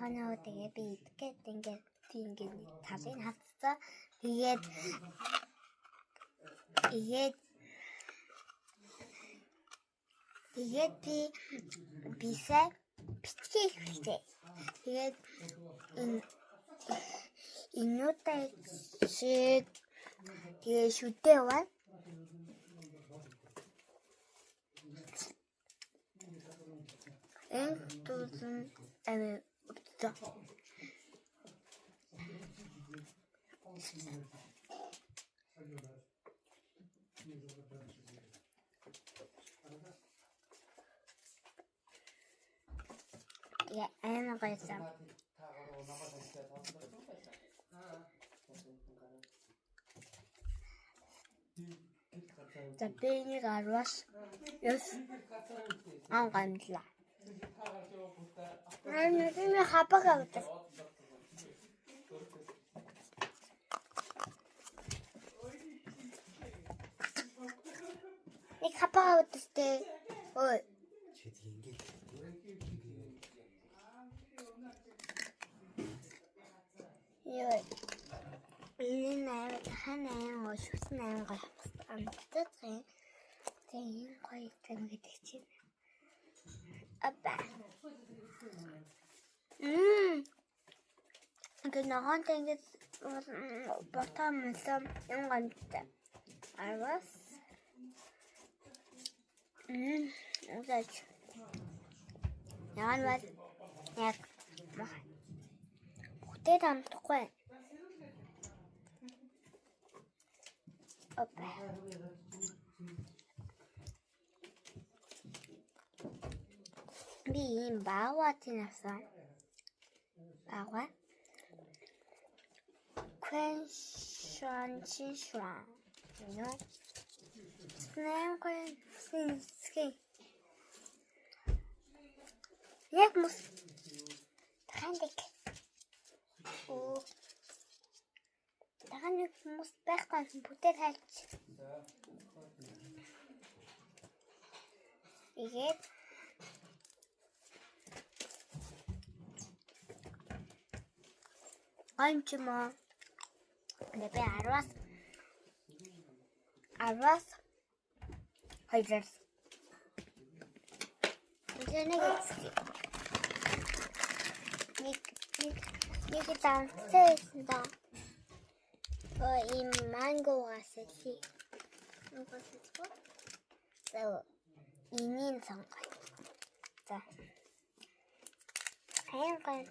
хоноо тэгээ би идгээд ингээд талын хатцаа тэгээд би бисаа бичиж хэлээ. Тэгээд инуутай шиг тэгээ шүдээ яваа. Тузан өтөө. Я эн гайсан. За бэний гарвас ёс ангамла. Нэг хапага гэдэг. Нэг хапага гэдэг. Ой. Яа. Энэ ханаа ошсон гой амтдаг. Тэгээ гой гэдэг чинь. Апа. Ингээд ногоон тэнгис ботомсон юм гамтай. Арвас. Узаач. Яан бол яг бүтээд амтахгүй. Апа. Би ийм бааваа тинасан. Бааваа. Кwen shuan chi shuan. You know? Snail kwen ski. Яг мус. Тахандаг. Оо. Тахандаг мус байхгүй бүтээр хайлч. Тэгээд анчма небе арвас хайдерс нэг таанцээсда им манго асэли за инин сонгой за хайнганч